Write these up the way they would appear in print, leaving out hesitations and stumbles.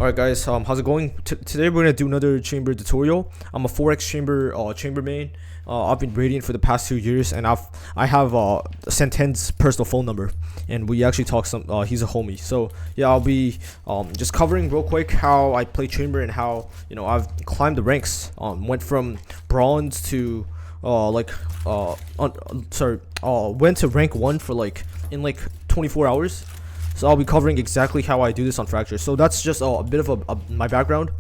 Alright guys, how's it going? Today we're gonna do another chamber tutorial. I'm a 4x chamber main. I've been radiant for the past 2 years, and I have Santen's personal phone number, and we actually talk some. He's a homie, so yeah, I'll be just covering real quick how I play chamber and how I've climbed the ranks. Went from bronze to went to rank 1 for in 24 hours. So I'll be covering exactly how I do this on Fracture. So that's just a bit of my background.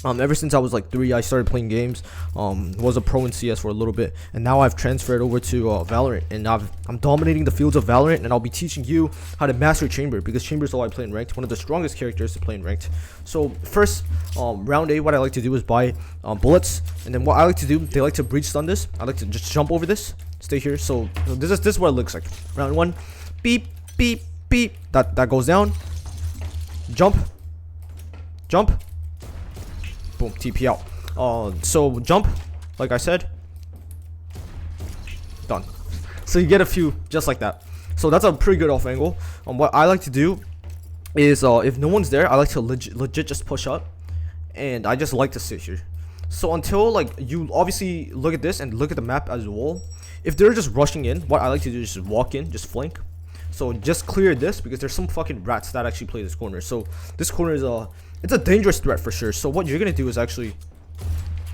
Ever since I was like 3, I started playing games. Was a pro in CS for a little bit, and now I've transferred over to Valorant, and I'm dominating the fields of Valorant, and I'll be teaching you how to master chamber, because chamber is all I play in ranked, one of the strongest characters to play in ranked. So first, round A, what I like to do is buy bullets, and then what I like to do, they like to breach stun this. I like to just jump over this, stay here. So this is what it looks like. Round 1, beep beep beep. That goes down. Jump. Boom, TP out. So jump, like I said, done. So you get a few just like that. So that's a pretty good off angle. What I like to do is if no one's there, I like to legit just push up, and I just like to sit here. So until you obviously look at this and look at the map as a whole. If they're just rushing in, what I like to do is just walk in, just flank. So just clear this, because there's some fucking rats that actually play this corner. So this corner is it's a dangerous threat for sure. So what you're gonna do is actually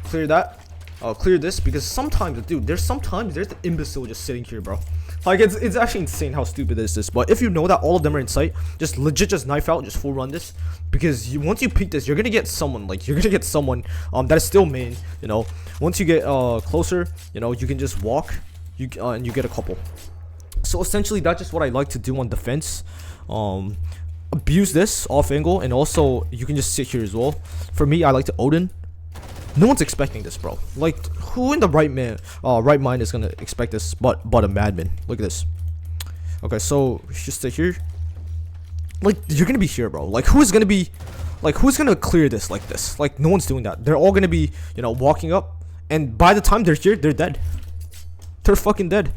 clear that, clear this, because sometimes, dude, there's the imbecile just sitting here, bro. Like it's actually insane how stupid this is. But if you know that all of them are in sight, just legit just knife out, just full run this, because once you peek this, you're gonna get someone that is still main. Once you get closer, you can just walk, and you get a couple. So essentially that's just what I like to do on defense. Abuse this off angle, and also you can just sit here as well. For me, I like to Odin. No one's expecting this, bro. Like, who in the right mind is gonna expect this but a madman? Look at this. Okay, so just stay here. Like, you're gonna be here, bro. Who's gonna clear this like this? Like, no one's doing that. They're all gonna be walking up, and by the time they're here, they're dead. They're fucking dead.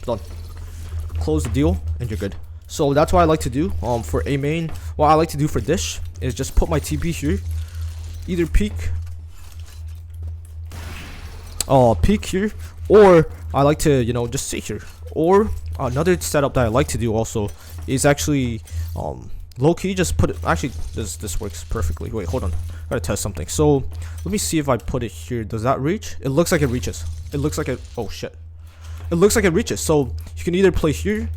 Done. Close the deal, and you're good. So that's what I like to do. For A main, what I like to do for dish is just put my TP here, either peek here, or I like to just sit here. Or another setup that I like to do also is actually low key just put it. Actually, this works perfectly. Wait, hold on, gotta test something. So let me see if I put it here. Does that reach? It looks like it reaches. It looks like it. Oh shit. It looks like it reaches. So you can either play here,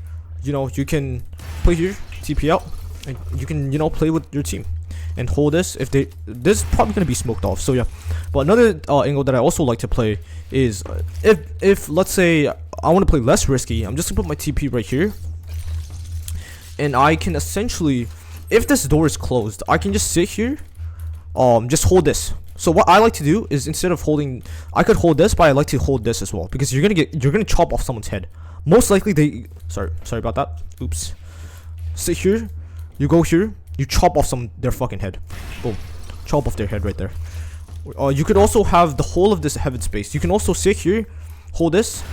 you can play here, TP out, and you can play with your team and hold this. This is probably gonna be smoked off. So yeah. But another angle that I also like to play is if let's say I want to play less risky, I'm just gonna put my TP right here, and I can essentially, if this door is closed, I can just sit here, just hold this. So what I like to do is, instead of holding, I could hold this, but I like to hold this as well, because you're gonna chop off someone's head. Most likely sorry about that. Oops. Sit here, you go here, you chop off their fucking head. Boom. Chop off their head right there. You could also have the whole of this heaven space. You can also sit here, hold this.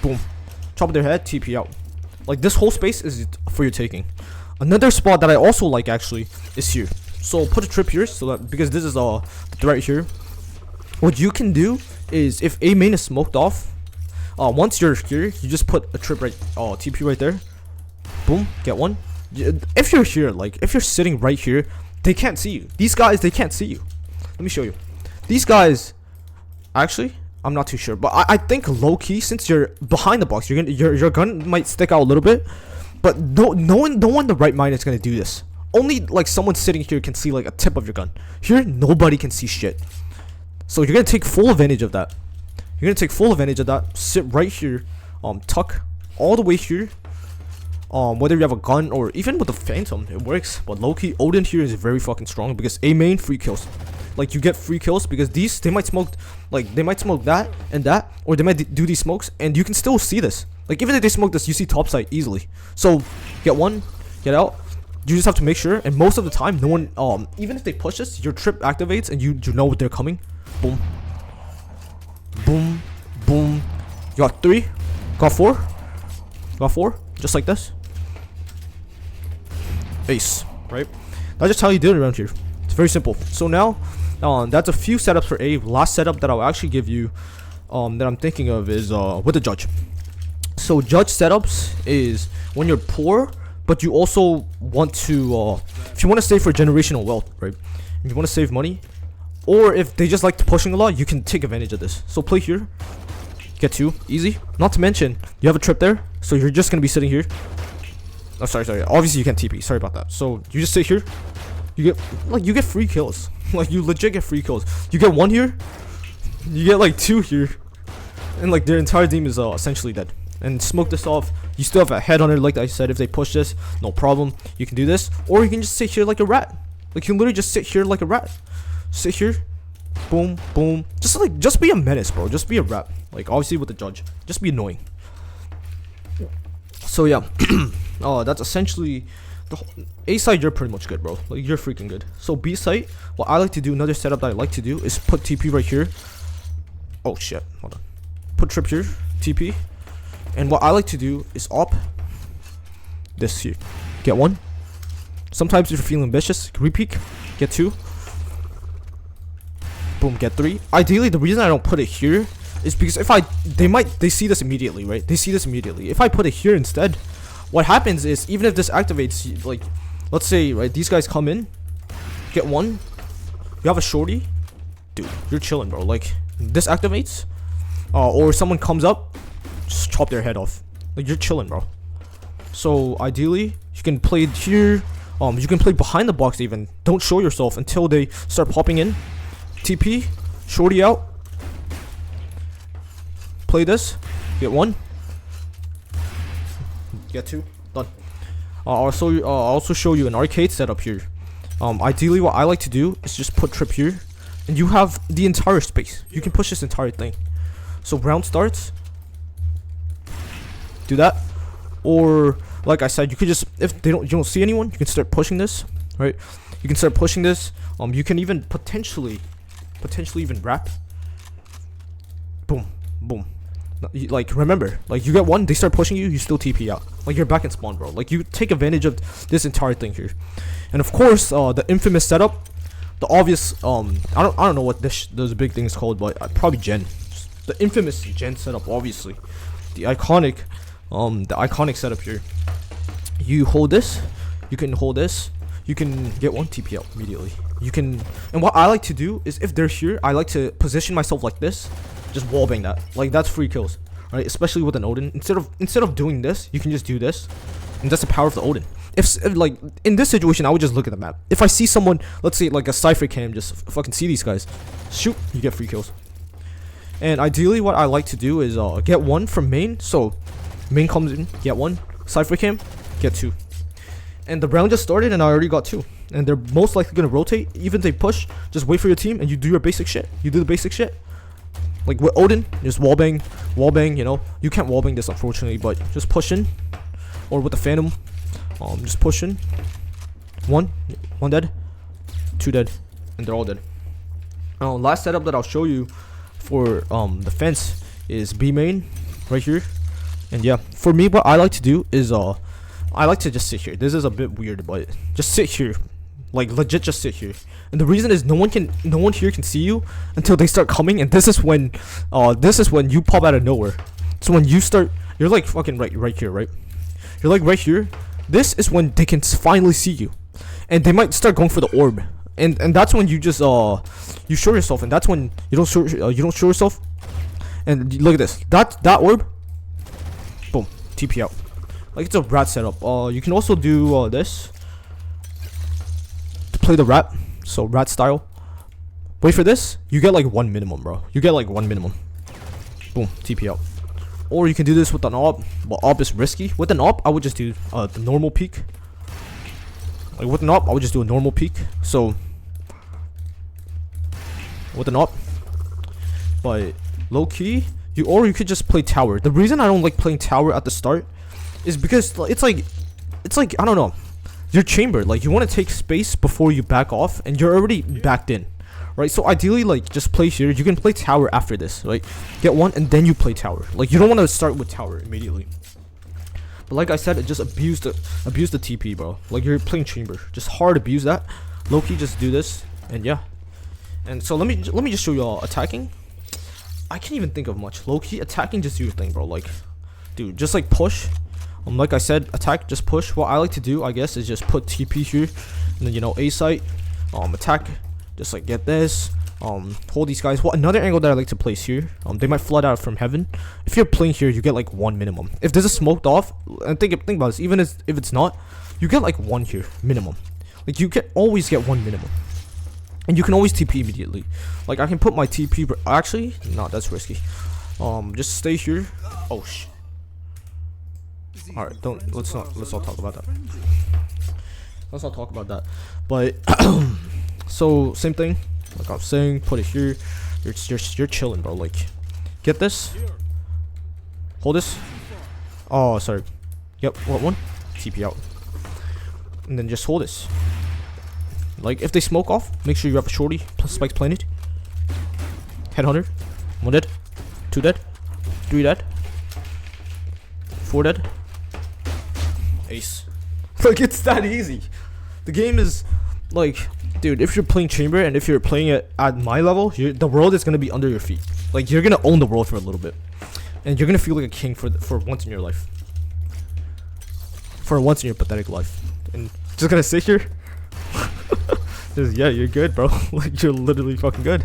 Boom. Chop their head, TP out. Like, this whole space is for your taking. Another spot that I also like actually is here. So put a trip here, so that, because this is the threat here. What you can do is, if A main is smoked off, once you're here, you just put a trip right, TP right there. Boom, get one. If you're here, if you're sitting right here, they can't see you. These guys, they can't see you. Let me show you. These guys, actually, I'm not too sure, but I think low key, since you're behind the box, your gun might stick out a little bit, but no one in the right mind is gonna do this. Only someone sitting here can see a tip of your gun. Here, nobody can see shit. So you're gonna take full advantage of that. Sit right here, tuck all the way here. Whether you have a gun or even with the phantom, it works. But low-key, Odin here is very fucking strong, because A main free kills. You get free kills, because they might smoke that and that, or they might do these smokes, and you can still see this. Even if they smoke this, you see top side easily. So get one, get out. You just have to make sure, and most of the time, no one, even if they push this, your trip activates, and you know they're coming. Boom. Boom. Boom. You got 3. Got 4. Just like this. ace, right? That's just how you do it around here. It's very simple. So now, that's a few setups for A. Last setup that I'll actually give you, that I'm thinking of is with the judge. So judge setups is when you're poor, but you also want to, if you want to save for generational wealth, right? If you want to save money, or if they just like pushing a lot, you can take advantage of this. So play here, get 2, easy. Not to mention, you have a trip there, so you're just gonna be sitting here. Oh, sorry. Obviously, you can't TP. Sorry about that. So you just sit here. You get free kills. Like you legit get free kills. You get 1 here. You get like 2 here, and like their entire team is essentially dead. And smoke this off. You still have a head on it, like I said. If they push this, no problem. You can do this, or you can just sit here like a rat. Like you can literally just sit here like a rat. Sit here, boom, boom. Just be a menace, bro. Just be a rat. Like obviously with the judge, just be annoying. So yeah, that's essentially the A side. You're pretty much good, bro. Like you're freaking good. So B side, what I like to do, another setup that I like to do is put TP right here. Oh shit, hold on. Put trip here, TP. And what I like to do is op this here. Get 1. Sometimes if you're feeling ambitious, repeat, get 2. Boom, get 3. Ideally, the reason I don't put it here is because if they see this immediately, right? They see this immediately. If I put it here instead, what happens is even if this activates, like, let's say, right, these guys come in, get 1, you have a shorty, dude, you're chilling, bro. Like, this activates, or someone comes up, just chop their head off. Like you're chilling, bro. So ideally, you can play here. You can play behind the box even. Don't show yourself until they start popping in. TP, shorty out. Play this. Get 1. Get 2. Done. I'll also show you an arcade setup here. Ideally, what I like to do is just put trip here, and you have the entire space. You can push this entire thing. So round starts. Do that, or like I said, you could just, if you don't see anyone, you can start pushing this, right? You can start pushing this. You can even potentially even wrap. Boom, boom. Like remember, like you get 1, they start pushing you, you still TP out. Like you're back in spawn, bro. Like you take advantage of this entire thing here, and of course, the infamous setup, the obvious. I don't know what those big things called, but probably gen. The infamous gen setup, obviously, the iconic setup here. You hold this, you can hold this, you can get 1 TP out immediately. You can, and what I like to do is if they're here, I like to position myself like this, just wallbang that. Like that's free kills, right? Especially with an Odin. Instead of doing this, you can just do this, and that's the power of the Odin. If like in this situation, I would just look at the map. If I see someone, let's say like a Cypher cam, just fucking see these guys, shoot, you get free kills. And ideally, what I like to do is get 1 from main. So main comes in, get 1. Cypher cam, get 2. And the round just started, and I already got 2. And they're most likely gonna rotate. Even if they push, just wait for your team, and you do your basic shit. You do the basic shit. Like with Odin, just wallbang. You know, you can't wallbang this unfortunately, but just push in. Or with the Phantom, just push in. 1 dead, 2 dead, and they're all dead. Last setup that I'll show you for the fence is B main right here. And yeah, for me, what I like to do is I like to just sit here. This is a bit weird, but just sit here, like legit, just sit here. And the reason is no one here can see you until they start coming, and this is when you pop out of nowhere. So when you start, you're like fucking right here, right? You're like right here. This is when they can finally see you, and they might start going for the orb. And that's when you just you show yourself, and that's when you don't show yourself. And look at this, that orb, boom, TP out. Like it's a rat setup. You can also do this to play the rat, so rat style. Wait for this, you get like 1 minimum, bro. You get like 1 minimum. Boom, TP out. Or you can do this with an op. Well, op is risky. With an op, I would just do the normal peak. Like with an op, I would just do a normal peak. So with an op, but low key, you could just play tower. The reason I don't like playing tower at the start is because it's like I don't know, you're chambered. Like you want to take space before you back off, and you're already backed in, right? So ideally, like just play here. You can play tower after this, right? Get 1 and then you play tower. Like you don't want to start with tower immediately. But like I said, it just abuse the TP, bro. Like you're playing chamber, just hard abuse that. Low-key just do this, and yeah. And so let me just show y'all attacking. I can't even think of much. Low-key attacking, just do your thing, bro. Like, dude, just like push. Like I said, attack, just push. What I like to do, I guess, is just put TP here, and then, you know, A site, attack, just like get this, hold these guys. What another angle that I like to place here, they might flood out from heaven. If you're playing here, you get like 1 minimum. If this is smoked off, and think about this, even if it's not, you get like 1 here minimum. Like you can always get 1 minimum, and you can always TP immediately. Like I can put my TP, actually, no, that's risky. Just stay here. Oh shit. All right, let's not talk about that. Let's not talk about that. But so same thing, like I was saying, put it here. You're chilling, bro. Like, get this, hold this. Oh, sorry. Yep, what one? TP out, and then just hold this. Like if they smoke off, make sure you have a shorty plus spikes planted. Headhunter, 1 dead, 2 dead, 3 dead, 4 dead. Ace. Like it's that easy. The game is like, dude, if you're playing chamber and if you're playing it at my level, the world is gonna be under your feet. Like you're gonna own the world for a little bit, and you're gonna feel like a king for once in your life. For once in your pathetic life, and just gonna sit here. Just, yeah, you're good, bro. Like you're literally fucking good.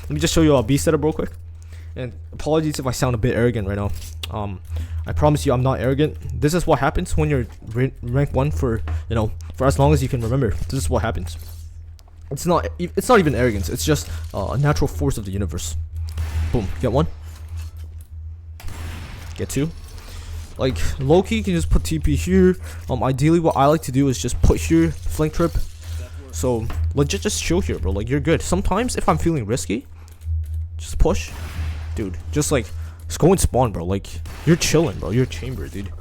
Let me just show you a B setup real quick. And apologies if I sound a bit arrogant right now. I promise you I'm not arrogant. This is what happens when you're rank 1 for, you know, for as long as you can remember. This is what happens. It's not even arrogance. It's just a natural force of the universe. Boom, get 1. Get 2. Like low-key you can just put TP here. Ideally what I like to do is just put here, flank trip. So legit just chill here, bro. Like you're good. Sometimes if I'm feeling risky, just push. Dude, just go and spawn, bro. Like you're chilling, bro. You're chamber, dude.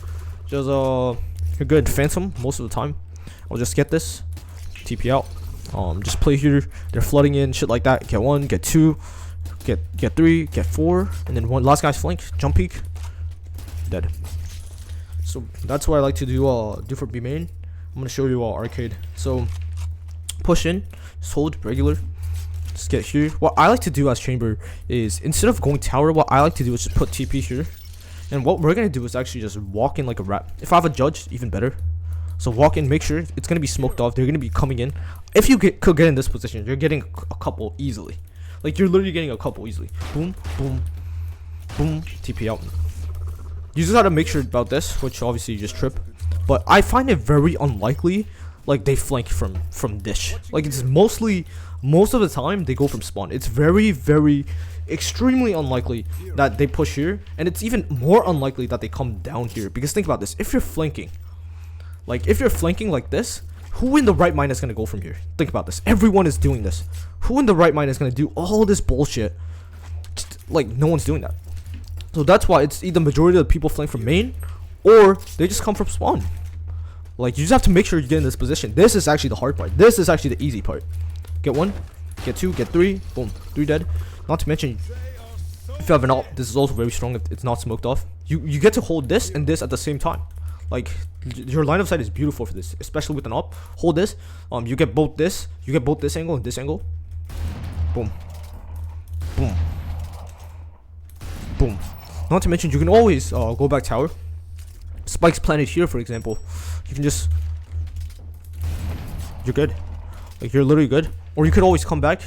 Just you're good. Phantom most of the time. I'll just get this, TP out. Just play here. They're flooding in, shit like that. Get 1, get 2, get 3, get 4, and then one last guy's flank. Jump peek, dead. So that's what I like to do for B main. I'm gonna show you arcade. So push in, just hold regular. Just get here. What I like to do as chamber is, instead of going tower, what I like to do is just put TP here. And what we're gonna do is actually just walk in like a rat. If I have a judge, even better. So walk in, make sure it's gonna be smoked off. They're gonna be coming in. If you could get in this position, you're getting a couple easily. Like you're literally getting a couple easily. Boom, boom, boom. TP out. You just gotta make sure about this, which obviously you just trip. But I find it very unlikely, like they flank from dish. Like it's most of the time they go from spawn. It's very, very extremely unlikely that they push here, and it's even more unlikely that they come down here. Because think about this, if you're flanking like this, who in the right mind is gonna go from here? Think about this. Everyone is doing this. Who in the right mind is gonna do all this bullshit? Like no one's doing that. So that's why it's either majority of the people flank from main, or they just come from spawn. Like you just have to make sure you get in this position. This is actually the hard part. This is actually the easy part. Get 1, get 2, get 3, boom, 3 dead. Not to mention, if you have an ult, this is also very strong if it's not smoked off. You get to hold this and this at the same time. Like your line of sight is beautiful for this, especially with an ult. Hold this, you get both this angle and this angle. Boom, boom, boom. Not to mention, you can always go back tower. Spikes planted here, for example. You can just, you're good. Like you're literally good. Or you could always come back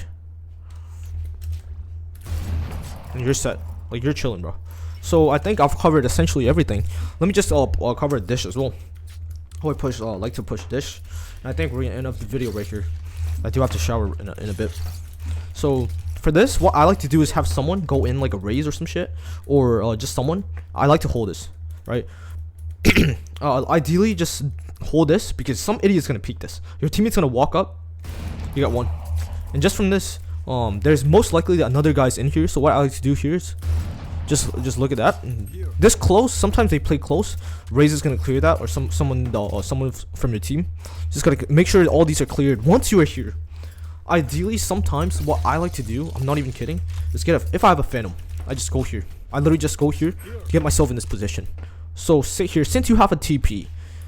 and you're set. Like you're chilling, bro. So I think I've covered essentially everything. Let me just cover dish as well. How I push like to push dish. And I think we're gonna end up the video right here. I do have to shower in a bit. So for this, what I like to do is have someone go in like a raise or some shit, or just someone. I like to hold this, right? Ideally just hold this, because some idiot's gonna peek this. Your teammate's gonna walk up, you got 1, and just from this, there's most likely that another guy's in here. So what I like to do here is just look at that. This close, sometimes they play close. Raze is gonna clear that, or someone from your team. Just gotta make sure all these are cleared once you are here. Ideally, sometimes what I like to do, I'm not even kidding, is if I have a phantom, I just go here. I literally just go here to get myself in this position. So sit here. Since you have a TP,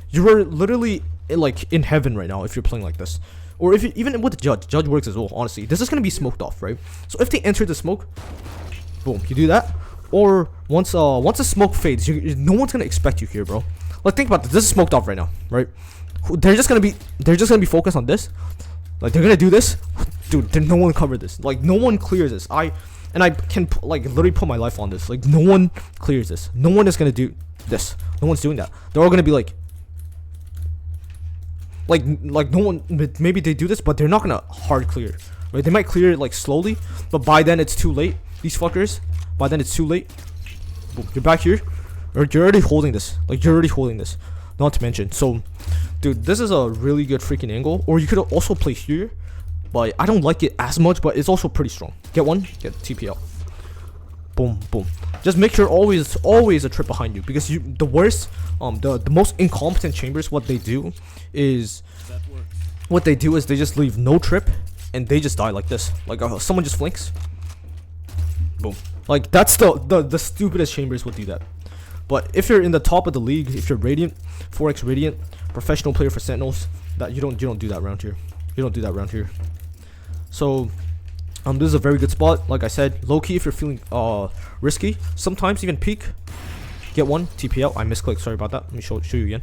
you are literally like in heaven right now if you're playing like this. Or if you, even with the judge works as well. Honestly, this is gonna be smoked off, right? So if they enter the smoke, boom, you do that. Or once the smoke fades, no one's gonna expect you here, bro. Like think about this. This is smoked off right now, right? They're just gonna be focused on this. Like they're gonna do this, dude. No one covered this. Like no one clears this. I can like literally put my life on this. Like no one clears this. No one is gonna do this. No one's doing that. They're all gonna be like no one. Maybe they do this, but they're not gonna hard clear. Right? They might clear it like slowly, but by then it's too late. These fuckers. By then it's too late. Boom, you're back here. Or you're already holding this. Like you're already holding this. Not to mention. So, dude, this is a really good freaking angle. Or you could also play here, but I don't like it as much. But it's also pretty strong. Get one. Get TP out. Boom, boom. Just make sure always a trip behind you, because the worst, the most incompetent chambers, what they do is they just leave no trip and they just die like this. Like someone just flinks. Boom. Like that's the stupidest chambers would do that. But if you're in the top of the league, if you're Radiant, 4x Radiant, professional player for Sentinels, that you don't do that around here. You don't do that around here. So this is a very good spot. Like I said, low key if you're feeling risky, sometimes even peek. Get one, TP out. I misclicked, sorry about that. Let me show you again.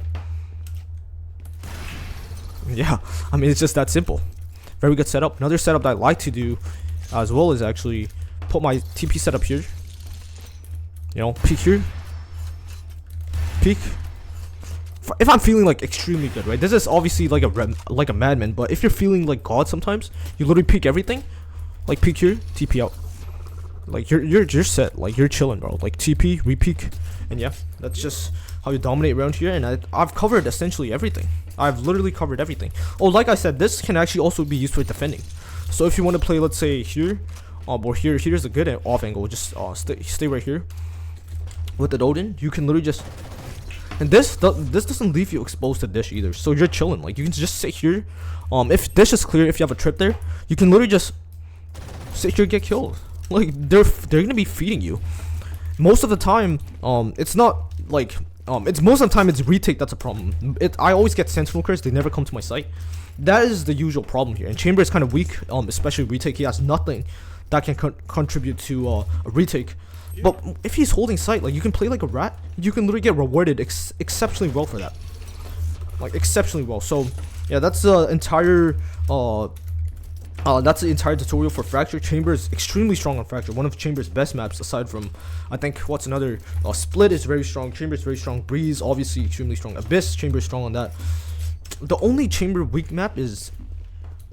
Yeah, I mean it's just that simple. Very good setup. Another setup that I like to do as well is actually put my TP setup here. You know, peek here. Peek. If I'm feeling like extremely good, right? This is obviously like a madman, but if you're feeling like God sometimes, you literally peek everything. Like peek here, TP out. Like you're set. Like you're chilling, bro. Like TP, re-peek, and yeah, that's just how you dominate around here. And I've covered essentially everything. I've literally covered everything. Oh, like I said, this can actually also be used for defending. So if you want to play, let's say here, or here's a good off angle. Just stay right here with the Odin. You can literally just. And this doesn't leave you exposed to dish either, so you're chilling. Like you can just sit here. If dish is clear, if you have a trip there, you can literally just sit here, get killed. Like they're gonna be feeding you. Most of the time, it's not like it's most of the time it's retake that's a problem. I always get sentinel curse. They never come to my site. That is the usual problem here. And chamber is kind of weak. Especially retake. He has nothing that can contribute to a retake. But if he's holding site, like you can play like a rat, you can literally get rewarded exceptionally well for that. Like exceptionally well. So yeah, that's the entire tutorial for Fracture. Chamber is extremely strong on Fracture. One of Chamber's best maps, aside from I think what's another Split is very strong. Chamber is very strong. Breeze obviously extremely strong. Abyss, Chamber is strong on that. The only Chamber weak map is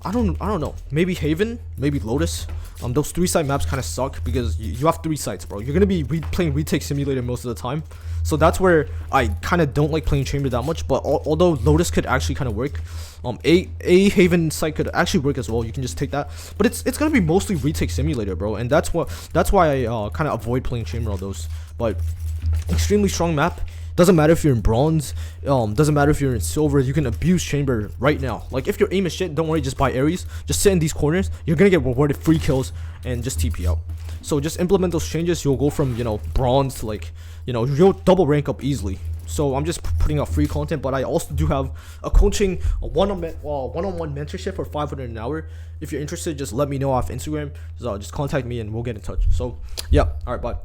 I don't know. Maybe Haven, maybe Lotus. Those 3-site maps kind of suck because you have 3 sites, bro. You're gonna be playing retake simulator most of the time, so that's where I kind of don't like playing chamber that much. But although Lotus could actually kind of work, a Haven site could actually work as well. You can just take that, but it's gonna be mostly retake simulator, bro. And that's why I kind of avoid playing chamber on those. But extremely strong map. Doesn't matter if you're in bronze, doesn't matter if you're in silver, you can abuse chamber right now. Like if your aim is shit, don't worry, just buy Ares, just sit in these corners, you're gonna get rewarded free kills and just TP out. So just implement those changes, you'll go from, you know, bronze to like, you know, you'll double rank up easily. So I'm just putting out free content, but I also do have a coaching, a one-on-one mentorship for 500 an hour. If you're interested, just let me know off Instagram, so just contact me and we'll get in touch. So yeah, alright, bye.